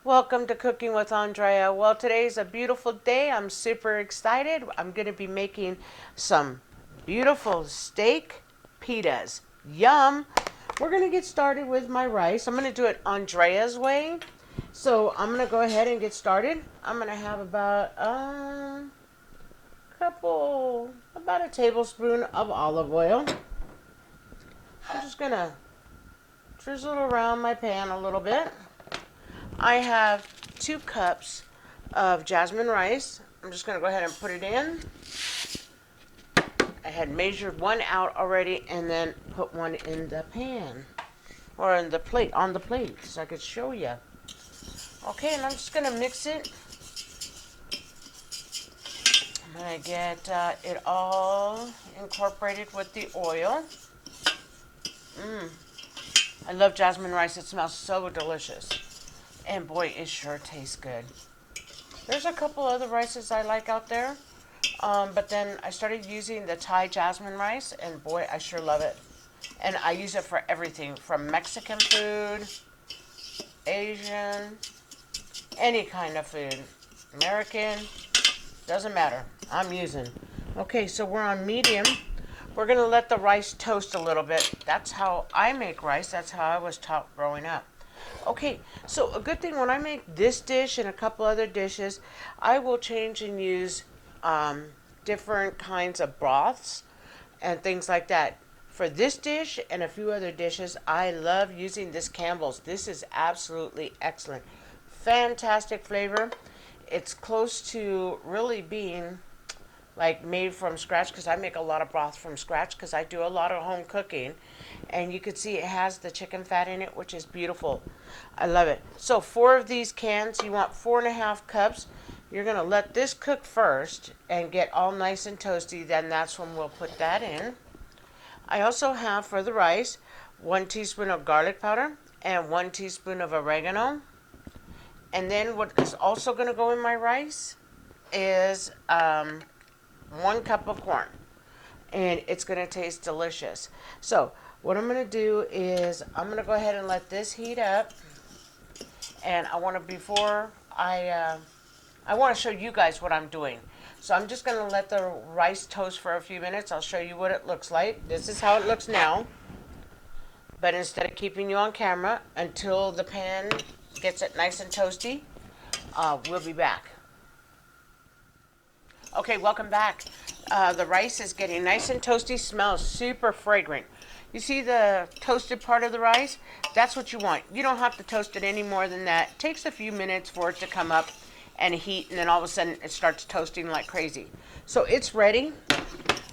Welcome to Cooking with Andrea. Well, today's a beautiful day. I'm super excited. I'm going to be making some beautiful steak pitas. Yum! We're going to get started with my rice. I'm going to do it Andrea's way. So I'm going to go ahead and get started. I'm going to have about about a tablespoon of olive oil. I'm just going to drizzle around my pan a little bit. I have 2 cups of jasmine rice. I'm just going to go ahead and put it in. I had measured one out already and then put one in the pan or in the plate, on the plate, so I could show you. Okay, and I'm just going to mix it. I'm going to get it all incorporated with the oil. I love jasmine rice. It smells so delicious. And boy, it sure tastes good. There's a couple other rices I like out there. But then I started using the Thai jasmine rice, and boy, I sure love it. And I use it for everything from Mexican food, Asian, any kind of food. American, doesn't matter. I'm using. Okay, so we're on medium. We're going to let the rice toast a little bit. That's how I make rice. That's how I was taught growing up. Okay, so a good thing when I make this dish and a couple other dishes, I will change and use different kinds of broths and things like that. For this dish and a few other dishes, I love using this Campbell's. This is absolutely excellent. Fantastic flavor. It's close to really being like made from scratch, because I make a lot of broth from scratch because I do a lot of home cooking. And you can see it has the chicken fat in it, which is beautiful. I love it. So 4 of these cans, you want 4.5 cups. You're going to let this cook first and get all nice and toasty. Then that's when we'll put that in. I also have for the rice 1 teaspoon of garlic powder and 1 teaspoon of oregano. And then what is also going to go in my rice is 1 cup of corn, and it's going to taste delicious. So what I'm going to do is I'm going to go ahead and let this heat up, and I want to show you guys what I'm doing. So I'm just going to let the rice toast for a few minutes. I'll show you what it looks like. This is how it looks now, but instead of keeping you on camera until the pan gets it nice and toasty, we'll be back. Okay, welcome back. The rice is getting nice and toasty, smells super fragrant. You see the toasted part of the rice? That's what you want. You don't have to toast it any more than that. It takes a few minutes for it to come up and heat, and then all of a sudden it starts toasting like crazy. So it's ready.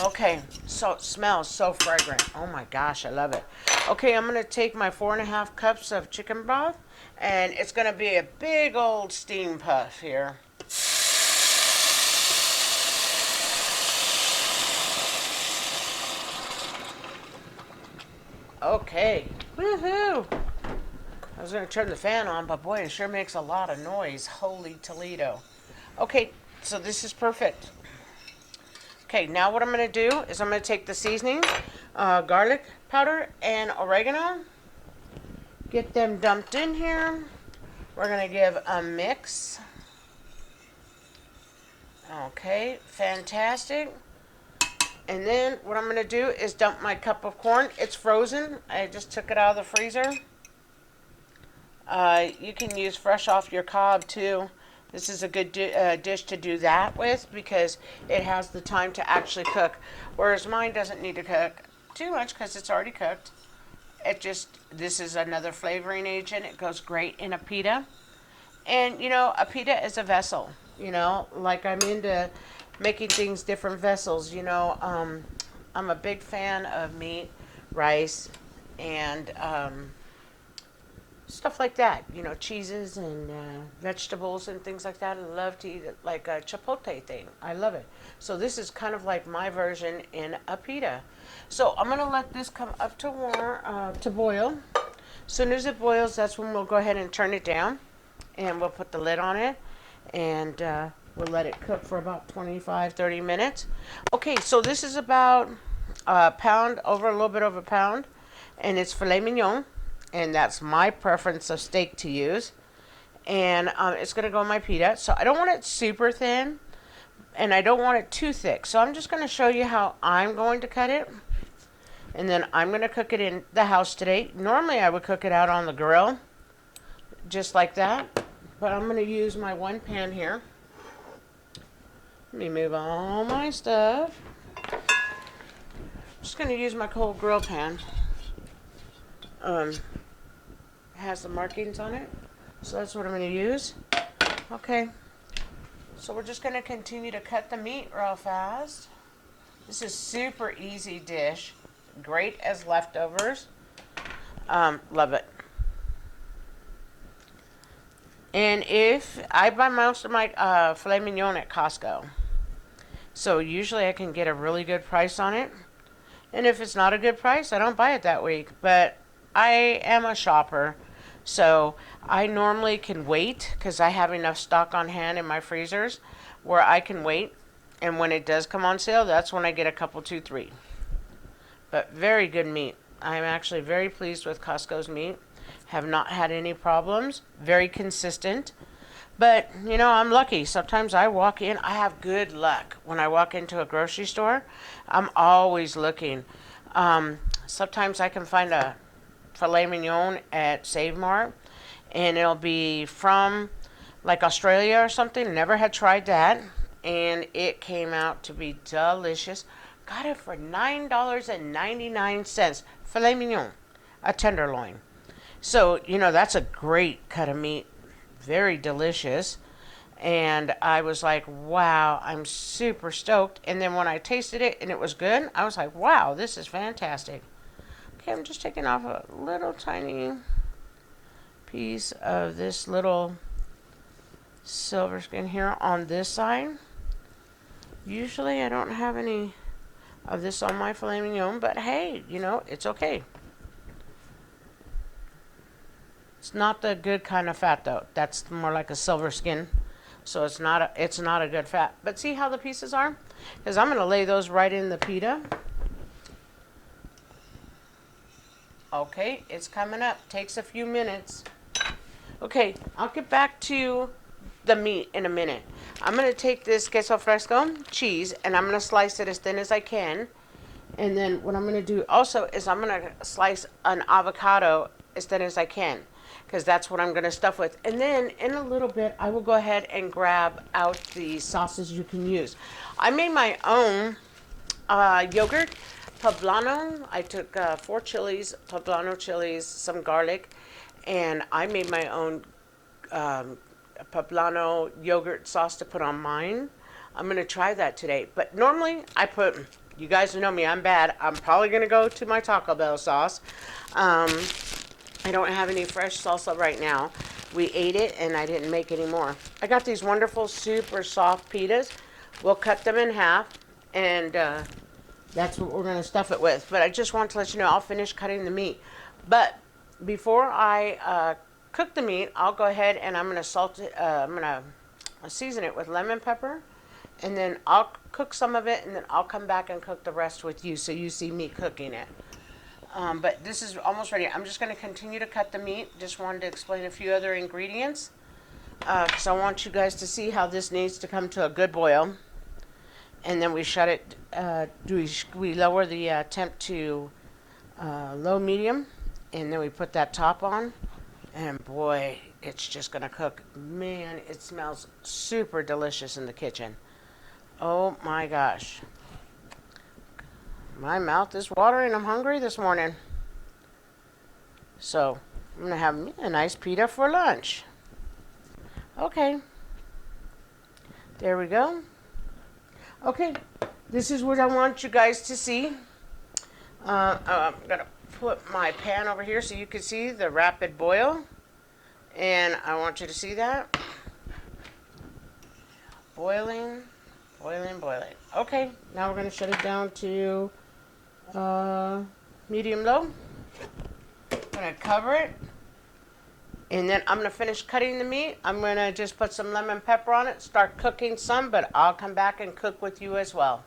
Okay, so it smells so fragrant. Oh my gosh, I love it. Okay, I'm going to take my 4.5 cups of chicken broth, and it's going to be a big old steam puff here. Okay, woohoo! I was going to turn the fan on, but boy, it sure makes a lot of noise. Holy Toledo. Okay, so this is perfect. Okay, now what I'm going to do is I'm going to take the seasoning, garlic powder and oregano, get them dumped in here. We're going to give a mix. Okay, fantastic. And then what I'm going to do is dump my cup of corn. It's frozen. I just took it out of the freezer. You can use fresh off your cob too. This is a good dish to do that with because it has the time to actually cook. Whereas mine doesn't need to cook too much because it's already cooked. This is another flavoring agent. It goes great in a pita. And you know, a pita is a vessel. You know, like I'm into making things different vessels. You know, I'm a big fan of meat, rice, and stuff like that. You know, cheeses and vegetables and things like that. I love to eat it like a chipotle thing. I love it. So this is kind of like my version in a pita. So I'm gonna let this come up to boil. As soon as it boils, that's when we'll go ahead and turn it down, and we'll put the lid on it, and we'll let it cook for about 25-30 minutes. Okay, so this is about a pound, a little bit over a pound, and it's filet mignon, and that's my preference of steak to use. And it's going to go in my pita. So I don't want it super thin, and I don't want it too thick. So I'm just going to show you how I'm going to cut it. And then I'm going to cook it in the house today. Normally I would cook it out on the grill, just like that. But I'm going to use my one pan here. Let me move all my stuff. I'm just going to use my cold grill pan. It has the markings on it. So that's what I'm going to use. Okay. So we're just going to continue to cut the meat real fast. This is super easy dish. Great as leftovers. Love it. And if I buy most of my filet mignon at Costco, so usually I can get a really good price on it. And if it's not a good price, I don't buy it that week. But I am a shopper, so I normally can wait because I have enough stock on hand in my freezers where I can wait. And when it does come on sale, that's when I get a couple, 2, 3. But very good meat. I'm actually very pleased with Costco's meat. Have not had any problems. Very consistent. But, you know, I'm lucky. Sometimes I walk in. I have good luck when I walk into a grocery store. I'm always looking. Sometimes I can find a filet mignon at Save Mart, and it'll be from like Australia or something. Never had tried that. And it came out to be delicious. Got it for $9.99. Filet mignon, a tenderloin. So, you know, that's a great cut of meat. Very delicious. And I was like, wow, I'm super stoked. And then when I tasted it and it was good, I was like, wow, this is fantastic. Okay, I'm just taking off a little tiny piece of this little silver skin here on this side. Usually I don't have any of this on my filet mignon, but hey, you know, it's okay. It's not the good kind of fat though. That's more like a silver skin. So it's not a good fat. But see how the pieces are? Because I'm going to lay those right in the pita. Okay, it's coming up. Takes a few minutes. Okay, I'll get back to the meat in a minute. I'm going to take this queso fresco cheese and I'm going to slice it as thin as I can. And then what I'm going to do also is I'm going to slice an avocado as thin as I can, because that's what I'm going to stuff with. And then in a little bit, I will go ahead and grab out the sauces you can use. I made my own yogurt, poblano. I took 4 chilies, poblano chilies, some garlic, and I made my own poblano yogurt sauce to put on mine. I'm going to try that today. But normally I put, you guys know me, I'm bad. I'm probably going to go to my Taco Bell sauce. I don't have any fresh salsa right now. We ate it and I didn't make any more. I got these wonderful, super soft pitas. We'll cut them in half and that's what we're going to stuff it with. But I just want to let you know, I'll finish cutting the meat. But before I cook the meat, I'll go ahead and I'm going to salt it. I'm going to season it with lemon pepper. And then I'll cook some of it and then I'll come back and cook the rest with you so you see me cooking it. But this is almost ready. I'm just going to continue to cut the meat. Just wanted to explain a few other ingredients because I want you guys to see how this needs to come to a good boil. And then we shut it. We lower the temp to low medium, and then we put that top on. And boy, it's just going to cook. Man, it smells super delicious in the kitchen. Oh my gosh. My mouth is watering. I'm hungry this morning. So, I'm going to have a nice pita for lunch. Okay. There we go. Okay. This is what I want you guys to see. I'm going to put my pan over here so you can see the rapid boil. And I want you to see that. Boiling, boiling, boiling. Okay. Now we're going to shut it down to medium-low. I'm going to cover it. And then I'm going to finish cutting the meat. I'm going to just put some lemon pepper on it, start cooking some, but I'll come back and cook with you as well.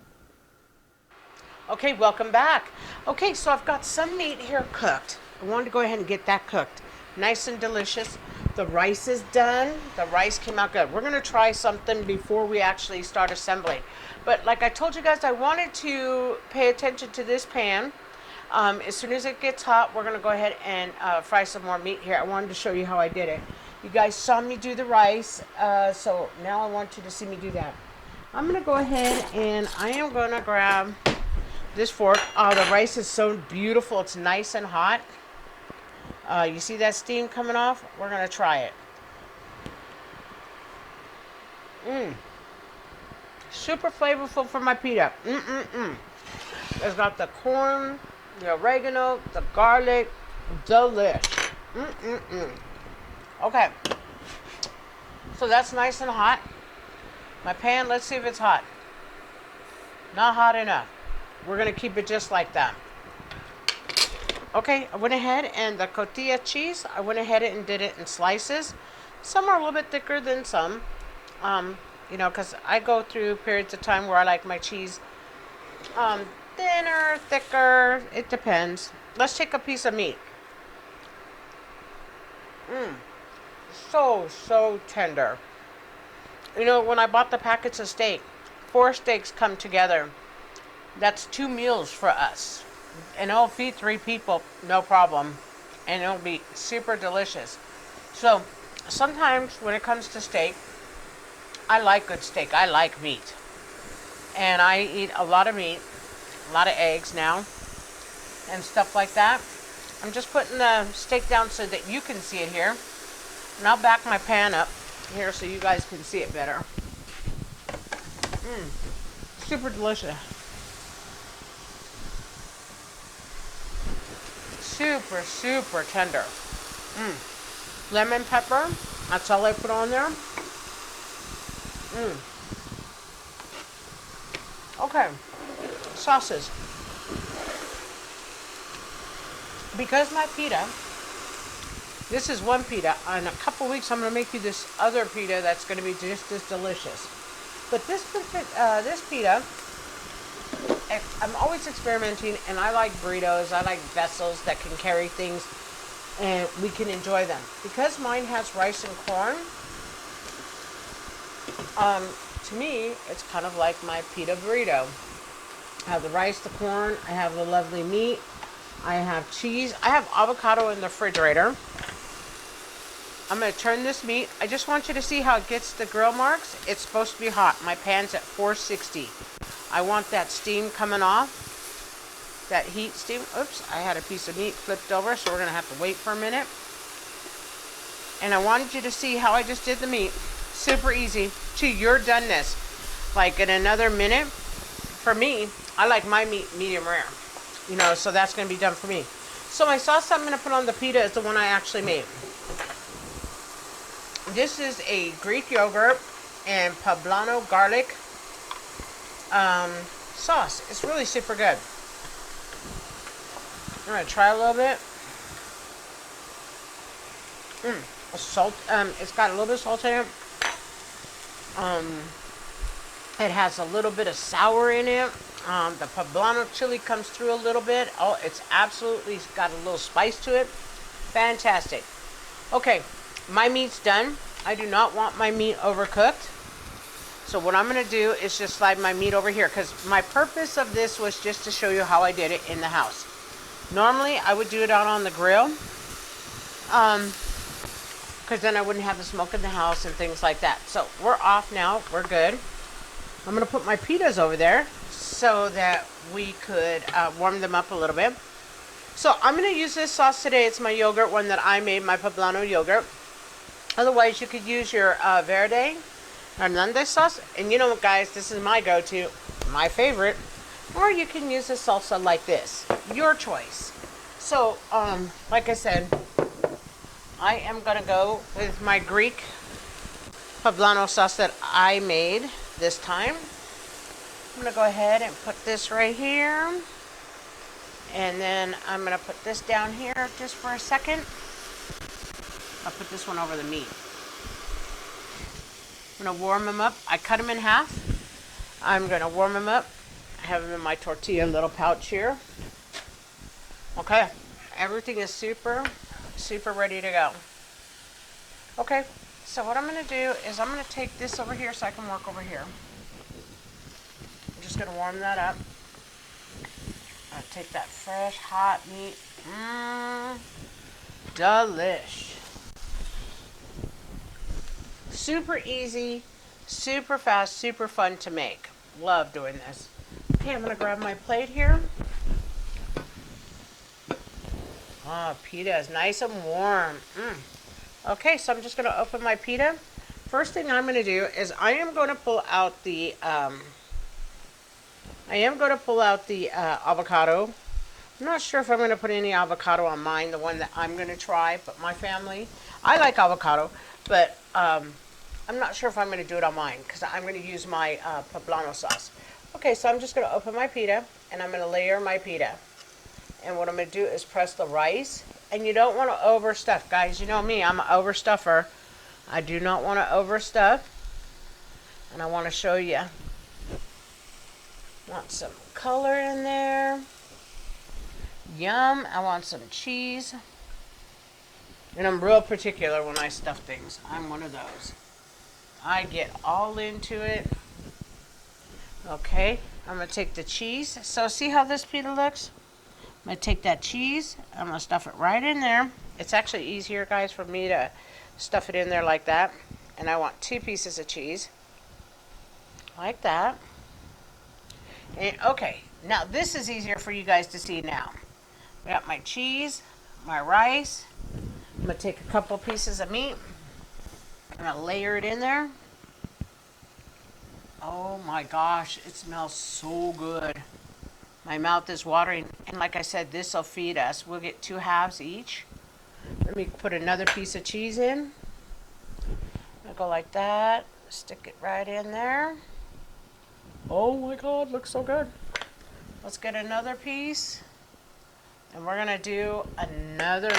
Okay, welcome back. Okay, so I've got some meat here cooked. I wanted to go ahead and get that cooked. Nice and delicious. The rice is done. The rice came out good. We're going to try something before we actually start assembling. But like I told you guys, I wanted to pay attention to this pan. As soon as it gets hot, we're going to go ahead and fry some more meat here. I wanted to show you how I did it. You guys saw me do the rice, so now I want you to see me do that. I'm going to go ahead and I am going to grab this fork. Oh, the rice is so beautiful. It's nice and hot. You see that steam coming off? We're going to try it. Super flavorful for my pita. It's got the corn, the oregano, the garlic. Delish. Okay. So that's nice and hot. My pan, let's see if it's hot. Not hot enough. We're going to keep it just like that. Okay, I went ahead and the cotija cheese, I went ahead and did it in slices. Some are a little bit thicker than some. You know, because I go through periods of time where I like my cheese thinner, thicker. It depends. Let's take a piece of meat. So tender. You know, when I bought the packets of steak, 4 steaks come together. That's 2 meals for us. And it'll feed 3 people, no problem. And it'll be super delicious. So, sometimes when it comes to steak, I like good steak. I like meat. And I eat a lot of meat, a lot of eggs now, and stuff like that. I'm just putting the steak down so that you can see it here. And I'll back my pan up here so you guys can see it better. Super delicious. Super tender. Lemon pepper. That's all I put on there. Okay. Sauces. Because my pita, this is one pita. In a couple weeks, I'm going to make you this other pita that's going to be just as delicious. But this pita, I'm always experimenting, and I like burritos. I like vessels that can carry things, and we can enjoy them. Because mine has rice and corn, to me, it's kind of like my pita burrito. I have the rice, the corn, I have the lovely meat, I have cheese, I have avocado in the refrigerator. I'm going to turn this meat. I just want you to see how it gets the grill marks. It's supposed to be hot. My pan's at 460. I want that steam coming off. That heat steam. Oops, I had a piece of meat flipped over, so we're going to have to wait for a minute. And I wanted you to see how I just did the meat. Super easy to your doneness. Like in another minute. For me, I like my meat medium rare. You know, so that's going to be done for me. So my sauce I'm going to put on the pita is the one I actually made. This is a Greek yogurt and poblano garlic sauce. It's really super good. I'm going to try a little bit. Salt. It's got a little bit of salt in it. It has a little bit of sour in it. The poblano chili comes through a little bit. Oh, it's absolutely got a little spice to it. Fantastic. Okay, my meat's done. I do not want my meat overcooked. So what I'm going to do is just slide my meat over here, because my purpose of this was just to show you how I did it in the house. Normally, I would do it out on the grill, because then I wouldn't have the smoke in the house and things like that. So we're off now. We're good. I'm going to put my pitas over there so that we could warm them up a little bit. So I'm going to use this sauce today. It's my yogurt one that I made, my poblano yogurt. Otherwise, you could use your verde Hernandez sauce. And you know what, guys, this is my go-to, my favorite. Or you can use a salsa like this. Your choice. So, like I said, I am going to go with my Greek poblano sauce that I made this time. I'm going to go ahead and put this right here. And then I'm going to put this down here just for a second. I'll put this one over the meat. I'm going to warm them up. I cut them in half. I'm going to warm them up. I have them in my tortilla little pouch here. Okay. Everything is super ready to go. Okay, so what I'm going to do is I'm going to take this over here so I can work over here. I'm just going to warm that up. I'll take that fresh, hot meat. Delish. Super easy, super fast, super fun to make. Love doing this. Okay, I'm going to grab my plate here. Pita is nice and warm. Okay, so I'm just going to open my pita. First thing I'm going to do is I am going to pull out the avocado. I'm not sure if I'm going to put any avocado on mine, the one that I'm going to try, but my family, I like avocado, but I'm not sure if I'm going to do it on mine because I'm going to use my poblano sauce. Okay, so I'm just going to open my pita and I'm going to layer my pita. And what I'm going to do is press the rice. And you don't want to overstuff. Guys, you know me, I'm an overstuffer. I do not want to overstuff. And I want to show you. Want some color in there. Yum. I want some cheese. And I'm real particular when I stuff things. I'm one of those. I get all into it. Okay, I'm going to take the cheese. So see how this pita looks? I'm going to take that cheese, I'm going to stuff it right in there. It's actually easier, guys, for me to stuff it in there like that. And I want 2 pieces of cheese. Like that. And okay, now this is easier for you guys to see now. I got my cheese, my rice. I'm going to take a couple pieces of meat. I'm going to layer it in there. Oh my gosh, it smells so good. My mouth is watering, and like I said, this will feed us. We'll get 2 halves each. Let me put another piece of cheese in. I'll go like that. Stick it right in there. Oh my God, looks so good. Let's get another piece. And we're gonna do another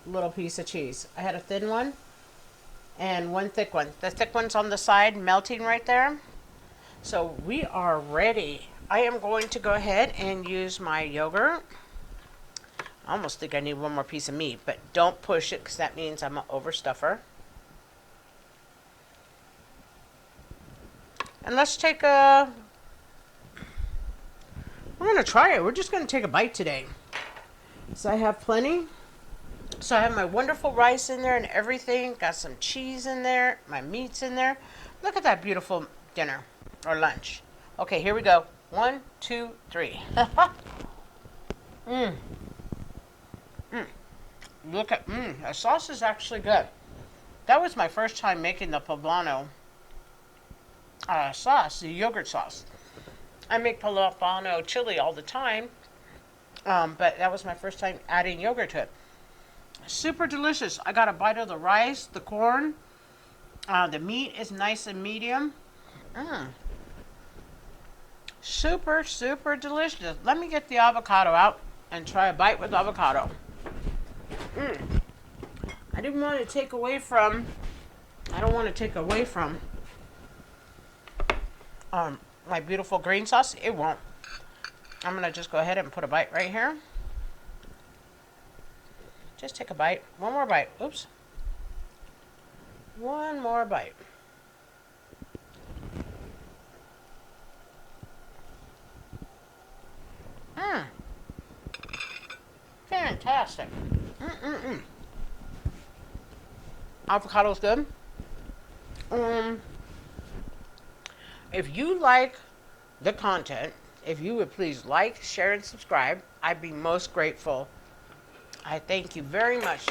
little piece of cheese. I had a thin one and one thick one. The thick one's on the side, melting right there. So we are ready. I am going to go ahead and use my yogurt. I almost think I need one more piece of meat, but don't push it because that means I'm an overstuffer. And let's take a... We're going to try it. We're just going to take a bite today. So I have plenty. So I have my wonderful rice in there and everything. Got some cheese in there. My meat's in there. Look at that beautiful dinner or lunch. Okay, here we go. 1, 2, 3. Look at, the sauce is actually good. That was my first time making the poblano sauce, the yogurt sauce. I make poblano chili all the time, but that was my first time adding yogurt to it. Super delicious. I got a bite of the rice, the corn. The meat is nice and medium. Super, super delicious. Let me get the avocado out and try a bite with avocado. I didn't want to take away from, I don't want to take away from my beautiful green sauce. It won't. I'm going to just go ahead and put a bite right here. Just take a bite. One more bite. Oops. One more bite. Fantastic. Avocado's good. If you like the content, if you would please like, share, and subscribe, I'd be most grateful. I thank you very much